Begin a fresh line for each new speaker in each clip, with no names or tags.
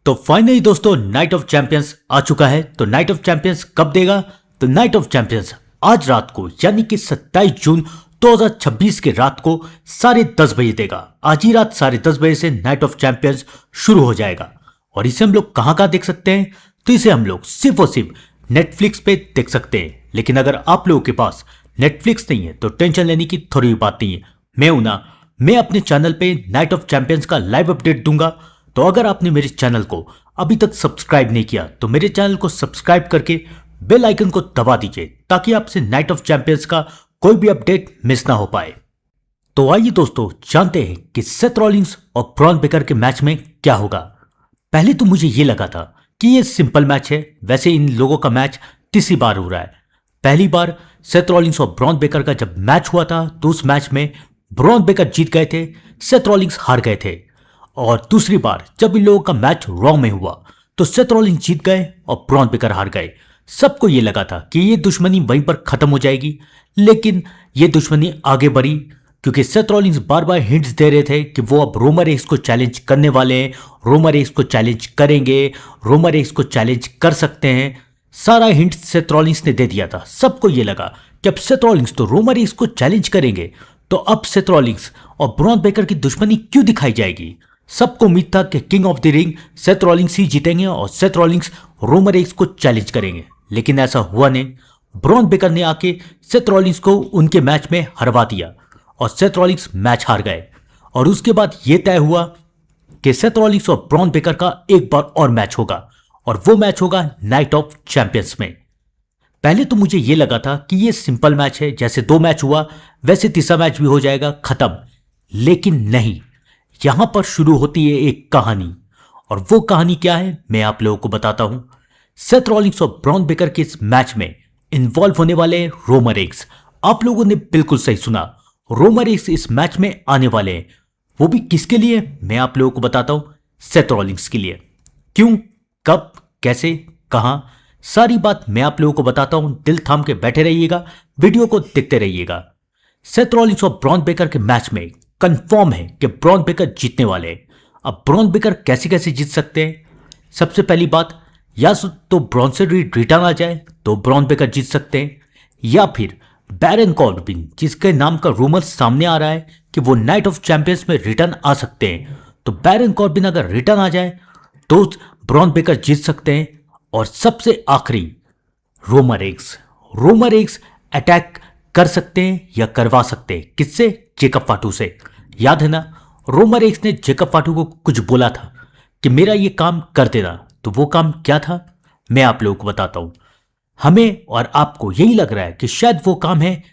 तो फाइनली दोस्तों night of champions आ चुका है। तो नाइट ऑफ चैंपियंस कब देगा? तो नाइट ऑफ चैंपियंस आज रात को यानी कि 27 जून 2026 के रात को 10:30 बजे देगा। आज ही रात 10:30 बजे से नाइट ऑफ चैंपियंस शुरू हो जाएगा। और इसे हम लोग कहाँ देख सकते हैं? तो इसे हम लोग सिर्फ और सिर्फ नेटफ्लिक्स पे देख सकते हैं। लेकिन अगर आप लोगों के पास नेटफ्लिक्स नहीं है तो टेंशन लेने की थोड़ी बात नहीं है। मैं अपने चैनल पे नाइट ऑफ चैंपियंस का लाइव अपडेट दूंगा। तो अगर आपने मेरे चैनल को अभी तक सब्सक्राइब नहीं किया तो मेरे चैनल को सब्सक्राइब करके बेल आइकन को दबा दीजिए ताकि आपसे नाइट ऑफ चैंपियंस का कोई भी अपडेट मिस ना हो पाए। तो आइए दोस्तों जानते हैं कि सेथ रॉलिंस और ब्रॉन बेकर के मैच में क्या होगा। पहले तो मुझे ये लगा था कि ये सिंपल मैच है। वैसे इन लोगों का मैच तीसरी बार हो रहा है। पहली बार सेथ रॉलिंस और ब्रॉन बेकर का जब मैच हुआ था तो उस मैच में ब्रॉन बेकर जीत गए थे, सेथ रॉलिंस हार गए थे। और दूसरी बार जब इन लोगों का मैच रॉ में हुआ तो सेथ रॉलिंस जीत गए और ब्रॉन बेकर हार गए। सबको ये लगा था कि ये दुश्मनी वहीं पर खत्म हो जाएगी, लेकिन ये दुश्मनी आगे बढ़ी क्योंकि सेथ रॉलिंस बार बार हिंट्स दे रहे थे कि वो अब रोमन रेंस को चैलेंज करने वाले हैं, रोमन रेंस को चैलेंज करेंगे, रोमन रेंस को चैलेंज कर सकते हैं। सारा हिंट सेथ रॉलिंस ने दे दिया था। सबको ये लगा कि अब सेथ रॉलिंस तो रोमन रेंस को चैलेंज करेंगे, तो अब सेथ रॉलिंस और ब्रॉन बेकर की दुश्मनी क्यों दिखाई जाएगी? सबको उम्मीद था कि king of the ring Seth Rollins ही जीतेंगे और सेथ रॉलिंस रोमन रेंस को चैलेंज करेंगे, लेकिन ऐसा हुआ नहीं। ब्रॉन बेकर ने आके सेथ रॉलिंस को उनके मैच में हरवा दिया और सेथ रॉलिंस मैच हार गए। और उसके बाद यह तय हुआ कि सेथ रॉलिंस और ब्रॉन बेकर का एक बार और मैच होगा और वो मैच होगा नाइट ऑफ चैंपियंस में। पहले तो मुझे यह लगा था कि यह सिंपल मैच है, जैसे 2 मैच हुआ वैसे तीसरा मैच भी हो जाएगा खत्म, लेकिन नहीं। यहां पर शुरू होती है एक कहानी, और वो कहानी क्या है मैं आप लोगों को बताता हूं। सेथ रॉलिंस और ब्रॉन बेकर के इस मैच में इन्वॉल्व होने वाले हैं रोमन रेंस। आप लोगों ने बिल्कुल सही सुना, रोमन रेंस इस मैच में आने वाले हैं। वो भी किसके लिए मैं आप लोगों को बताता हूं, सेथ रॉलिंस के लिए। क्यों, कब, कैसे, कहां, सारी बात मैं आप लोगों को बताता हूं। दिल थाम के बैठे रहिएगा, वीडियो को देखते रहिएगा। सेथ रॉलिंस और ब्रॉन बेकर के मैच में कंफर्म है कि ब्रॉन बेकर जीतने वाले हैं। अब ब्रॉन बेकर कैसे कैसे जीत सकते हैं? सबसे पहली बात, या तो ब्रॉन्सन रीड रिटर्न आ जाए तो ब्रॉन बेकर जीत सकते हैं, या फिर बैरन कॉर्बिन, जिसके नाम का रूमर सामने आ रहा है कि वो नाइट ऑफ चैंपियंस में रिटर्न आ सकते हैं। तो बैरन कॉर्बिन अगर रिटर्न आ जाए तो ब्रॉन बेकर जीत सकते हैं। और सबसे आखिरी, रोमन रेंस अटैक कर सकते हैं या करवा सकते हैं। किससे? जेकब फाटू से। याद है ना, रोमन रेंस ने जेकब फाटू को कुछ बोला था कि मेरा ये काम कर देना। तो वो काम क्या था मैं आप लोगों को बताता हूं। हमें और आपको यही लग रहा है कि शायद वो काम है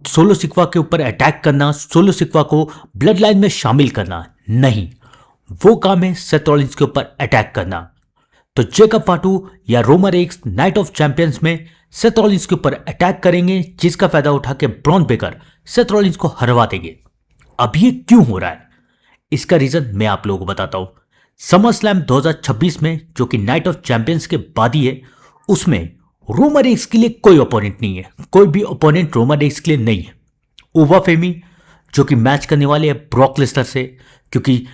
सोलो सिक्वा के ऊपर अटैक करना, सोलो सिक्वा को ब्लड लाइन में शामिल करना। नहीं, वो काम है सेथ रॉलिंस के ऊपर अटैक करना। तो जेकब फाटू या Roman Reigns night of champions में सेथ रॉलिंस के ऊपर अटैक करेंगे, जिसका फायदा उठा के ब्रॉन बेकर सेथ रॉलिंस को हरवा देंगे। अब ये क्यों हो रहा है, इसका रीजन मैं आप लोगों को बताता हूं। समर स्लैम 2026 में, जो कि नाइट ऑफ चैंपियंस के बाद ही है, उसमें रोमन रेंस के लिए कोई ओपोनेंट नहीं है। कोई भी ओपोनेंट रोमन रेंस के लिए नहीं है। ओवा फेमी जो कि मैच करने वाले हैं ब्रॉक लेसनर से, क्योंकि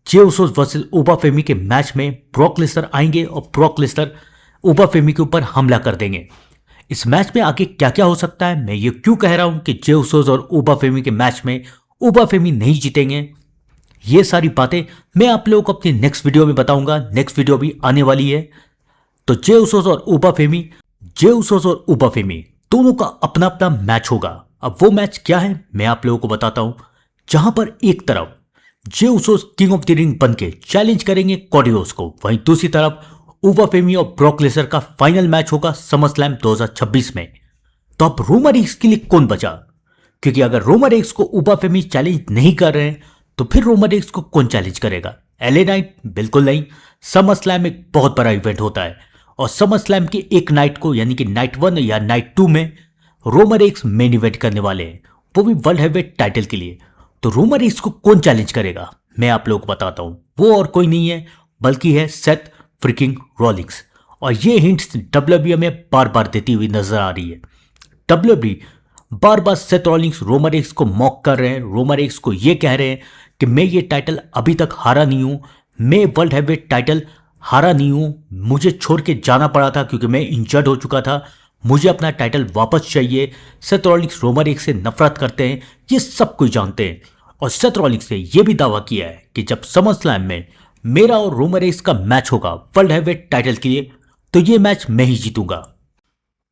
जे उसोस वर्सेस ओवा फेमी के मैच में ब्रॉक लेसनर आएंगे और ब्रॉक लेसनर ओवा फेमी के ऊपर हमला कर देंगे। इस मैच में आगे क्या क्या हो सकता है, मैं ये क्यों कह रहा हूं कि जे उसोस और ओवा फेमी के मैच में ओवा फेमी नहीं जीतेंगे, ये सारी बातें मैं आप लोगों को अपनी नेक्स्ट वीडियो में बताऊंगा। नेक्स्ट वीडियो भी आने वाली है। तो जे उसोस और ओवा फेमी दोनों का अपना अपना मैच होगा। अब वो मैच क्या है मैं आप लोगों को बताता हूं, जहां पर एक तरफ Jey Usos king of the ring बन के चैलेंज करेंगे कॉडियोस को, वहीं दूसरी तरफ ओवा फेमी और ब्रॉक लेसनर का फाइनल मैच होगा समर स्लैम 2026 में। तो अब रोमन रेंस के लिए कौन बचा? क्योंकि अगर रोमन रेंस को ओवा फेमी चैलेंज नहीं कर रहे हैं तो फिर रोमन रेंस को कौन चैलेंज करेगा? LA night? बिल्कुल नहीं। समर स्लैम एक बहुत बड़ा इवेंट होता है और समर स्लैम की एक नाइट को, यानी कि नाइट 1 या नाइट 2 में रोमन रेंस मेन इवेंट करने वाले हैं, वो भी वर्ल्ड हेवीवेट टाइटल के लिए। तो रोमन रेंस को कौन चैलेंज करेगा मैं आप लोगों को बताता हूं। वो और कोई नहीं है बल्कि है सेथ फ्रिकिंग रॉलिंस। और ये हिंट्स डब्ल्यूडब्ल्यूई में बार बार देती हुई नजर आ रही है। डब्ल्यूडब्ल्यूई बार बार सेथ रॉलिंस रोमन रेंस को मॉक कर रहे हैं, रोमन रेंस को ये कह रहे हैं कि मैं ये टाइटल अभी तक हारा नहीं हूं, मैं वर्ल्ड हेवीवेट टाइटल हारा नहीं हूं, मुझे छोड़ के जाना पड़ा था क्योंकि मैं इंजर्ड हो चुका था, मुझे अपना टाइटल वापस चाहिए। सेथ रॉलिंस रोमन रेंस से नफरत करते हैं, ये सब कोई जानते हैं। और सेथ रॉलिंस ने यह भी दावा किया है कि जब समरस्लैम में मेरा और रोमन रेंस का मैच होगा वर्ल्ड हैवीवेट टाइटल के लिए, तो ये मैच मैं ही जीतूंगा।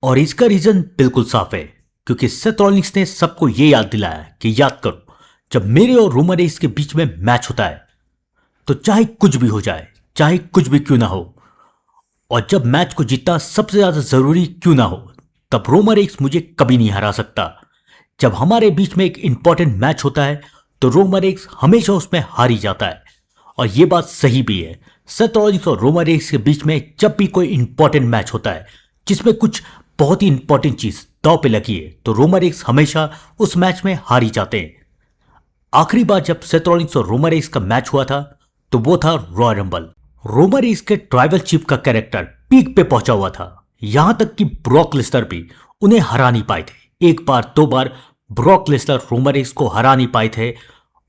और इसका रीजन बिल्कुल साफ है, क्योंकि सेथ रॉलिंस ने सबको ये याद दिलाया कि याद करो, जब मेरे और रोमन रेंस के बीच में मैच होता है तो चाहे कुछ भी हो जाए, चाहे कुछ भी क्यों ना हो, और जब मैच को जीतना सबसे ज्यादा जरूरी क्यों ना हो, तब रोमन रेंस मुझे कभी नहीं हरा सकता। जब हमारे बीच में एक इंपॉर्टेंट मैच होता है तो रोमन रेंस हमेशा उसमें हार ही जाता है। और यह बात सही भी है। सेथ रॉलिंस और रोमन रेंस के बीच में जब भी कोई इंपॉर्टेंट मैच होता है जिसमें कुछ बहुत ही इंपॉर्टेंट चीज दांव पे लगी है, तो रोमन रेंस हमेशा उस मैच में हार ही जाते हैं। आखिरी बार जब सेथ रॉलिंस और रोमन रेंस का मैच हुआ था तो वो था रॉयल रंबल। रोमन रेंस के ट्राइबल चीफ का कैरेक्टर पीक पे पहुंचा हुआ था, यहां तक कि ब्रॉक लेसनर भी उन्हें हरा नहीं पाए थे। एक बार दो बार ब्रॉक लेसनर रोमन रेंस को हरा नहीं पाए थे।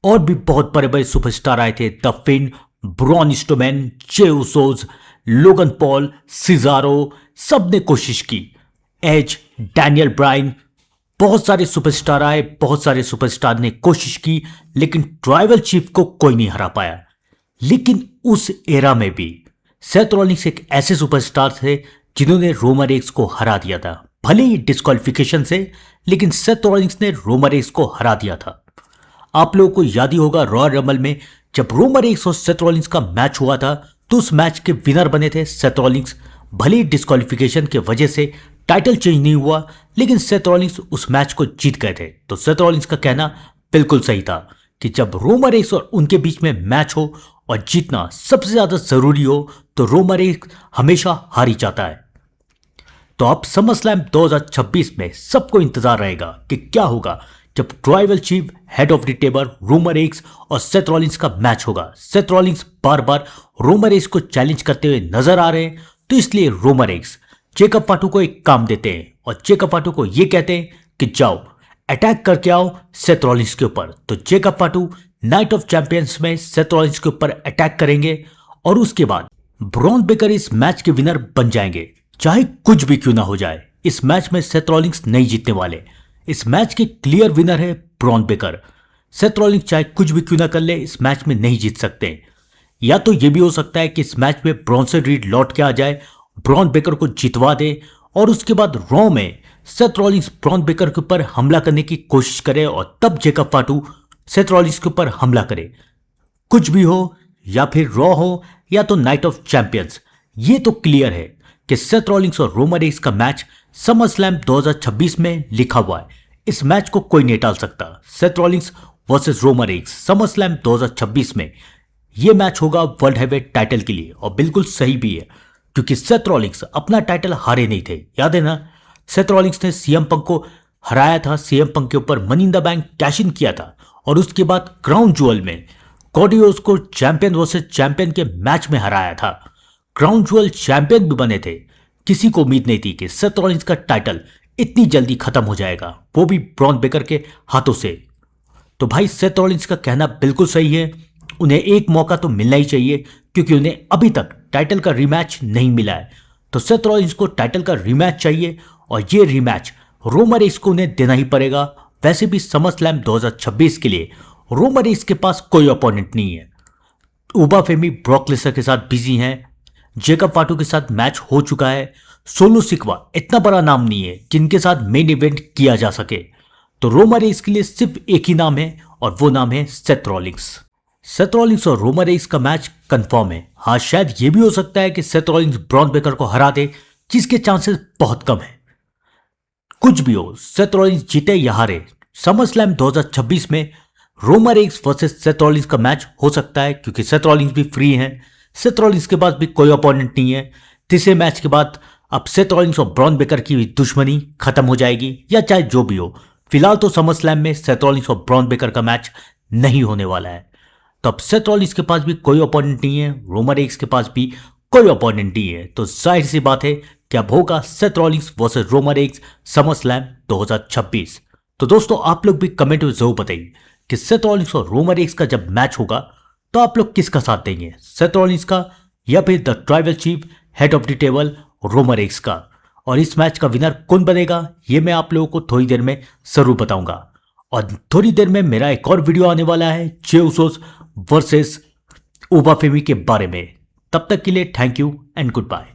और भी बहुत बड़े बड़े सुपरस्टार आए थे, the Finn, Braun Strowman, Jey Usos, Logan Paul, Cesaro, सबने कोशिश की। एज, डैनियल ब्रायन, बहुत सारे सुपरस्टार आए, बहुत सारे सुपरस्टार ने कोशिश की, लेकिन ट्राइबल चीफ को कोई नहीं हरा पाया। लेकिन उस एरा में भी सेथ रॉलिंस एक ऐसे सुपरस्टार थे जिन्होंने रोमन रेंस को हरा दिया था, भले ही डिस्क्वालिफिकेशन से, लेकिन सेथ रॉलिंस ने रोमन रेंस को हरा दिया था। आप लोगों को याद ही होगा रॉयल रंबल में जब रोमन रेंस और सेथ रॉलिंस का मैच हुआ था तो उस मैच के विनर बने थे सेथ रॉलिंस। भले ही डिस्क्वालिफिकेशन की वजह से टाइटल चेंज नहीं हुआ, लेकिन सेथ रॉलिंस उस मैच को जीत गए थे। तो सेथ रॉलिंस का कहना बिल्कुल सही था कि जब रोमन रेंस और उनके बीच में मैच हो और जीतना सबसे ज्यादा जरूरी हो तो रोमन रेंस हमेशा हार ही जाता है। तो अब समरस्लैम 2026 में सबको इंतजार रहेगा कि क्या होगा जब tribal chief, head of the table Roman Reigns और सेथ रॉलिंस का मैच होगा। सेथ रॉलिंस बार बार रोमन रेंस को चैलेंज करते हुए नजर आ रहे हैं, तो इसलिए रोमन रेंस जेकब फाटू को एक काम देते हैं और जेकब फाटू को यह कहते हैं कि जाओ अटैक करके आओ सेथ रॉलिंस के ऊपर। तो जेकब फाटू नाइट ऑफ चैंपियंस में सेथ रॉलिंस के ऊपर अटैक करेंगे और उसके बाद ब्रॉन बेकर इस मैच के विनर बन जाएंगे। चाहे कुछ भी क्यों ना हो जाए, इस मैच में सेथ रॉलिंस नहीं जीतने वाले। इस मैच के क्लियर विनर है ब्रॉन बेकर। सेथ रॉलिंस चाहे कुछ भी क्यों ना कर ले, इस मैच में नहीं जीत सकते। या तो यह भी हो सकता है कि इस मैच में ब्रॉन्सन रीड लौट के आ जाए, ब्रॉन बेकर को जितवा दे और उसके बाद रॉ में सेथ रॉलिंस ब्रॉन बेकर के ऊपर हमला करने की कोशिश करे और तब जेकब फाटू सेथ रॉलिंस के ऊपर हमला करे। कुछ भी हो, या फिर रॉ हो या तो नाइट ऑफ चैंपियंस, ये तो क्लियर है कि सेथ रॉलिंस और रोमन रेंस का मैच समरस्लैम 2026 में लिखा हुआ है। इस मैच को कोई नहीं टाल सकता। Seth Rollins versus Roman Reigns SummerSlam 2026 में यह मैच होगा वर्ल्ड हैवीवेट टाइटल के लिए। और बिल्कुल सही भी है, क्योंकि सेथ रॉलिंस अपना टाइटल हारे नहीं थे, याद है ना। सेथ रॉलिंस ने सीएम पंक को हराया था, सीएम पंक के ऊपर money in the bank cash in किया था और उसके बाद क्राउन ज्वेल में कॉडियोस को चैंपियन वर्सेस चैंपियन के मैच में हराया था। क्राउन ज्वेल चैंपियन भी बने थे। किसी को उम्मीद नहीं थी कि सेथ रॉलिंस का टाइटल इतनी जल्दी खत्म हो जाएगा, वो भी ब्रॉन बेकर के हाथों से। तो भाई सेथ रॉलिंस का कहना बिल्कुल सही है, उन्हें एक मौका तो मिलना ही चाहिए, क्योंकि उन्हें अभी तक टाइटल का रीमैच नहीं मिला है। तो सेथ रॉलिंस को टाइटल का रीमैच चाहिए और ये रीमैच रोमन रेंस को उन्हें देना ही पड़ेगा। वैसे भी समरस्लैम 2026 के लिए रोमन रेंस के पास कोई अपोनेंट नहीं है। उबा फेमी ब्रॉक लेसनर के साथ बिजी हैं, जेकब फाटू के साथ मैच हो चुका है, सोलो सिकवा इतना बड़ा नाम नहीं है जिनके साथ मेन इवेंट किया जा सके। तो रोमन रेंस के लिए सिर्फ एक ही नाम है और वो नाम है सेथ रॉलिंस। सेथ रॉलिंस और रोमन रेंस का मैच कंफर्म है। हाँ, शायद ये भी हो सकता है कि सेथ रॉलिंस ब्रॉन बेकर को हरा दे, जिसके चांसेस बहुत कम है। कुछ भी हो, सेथ रॉलिंस जीते या हारे, समरस्लैम 2026 में Roman Reigns versus Seth Rollins का मैच हो सकता है, क्योंकि सेथ रॉलिंस भी फ्री हैं। सेथ रॉलिंस के पास भी कोई अपोनेंट नहीं है। तीसरे मैच के बाद अब सेथ रॉलिंस और ब्रॉन बेकर की दुश्मनी खत्म हो जाएगी, या चाहे जो भी हो। फिलहाल तो समरस्लैम में सेथ रॉलिंस और ब्रॉन बेकर का मैच नहीं होने वाला है। तो अब सेथ रॉलिंस के पास भी कोई अपोनेंट नहीं है, रोमन रेंस के पास भी कोई अपोनेंट नहीं है। तो जाहिर सी बात है कि अब होगा Seth Rollins versus Roman Reigns SummerSlam 2026। तो दोस्तों, आप लोग भी कमेंट में जरूर बताइए कि सेथ रॉलिंस और रोमन रेंस का जब मैच होगा तो आप लोग किसका साथ देंगे, सेथ रॉलिंस का या फिर the tribal chief head of the table Roman Reigns का। और इस मैच का विनर कौन बनेगा ये मैं आप लोगों को थोड़ी देर में जरूर बताऊंगा। और थोड़ी देर में मेरा एक और वीडियो आने वाला है जे उसोस वर्सेस ओबाफेमी के बारे में। तब तक के लिए thank you and good bye.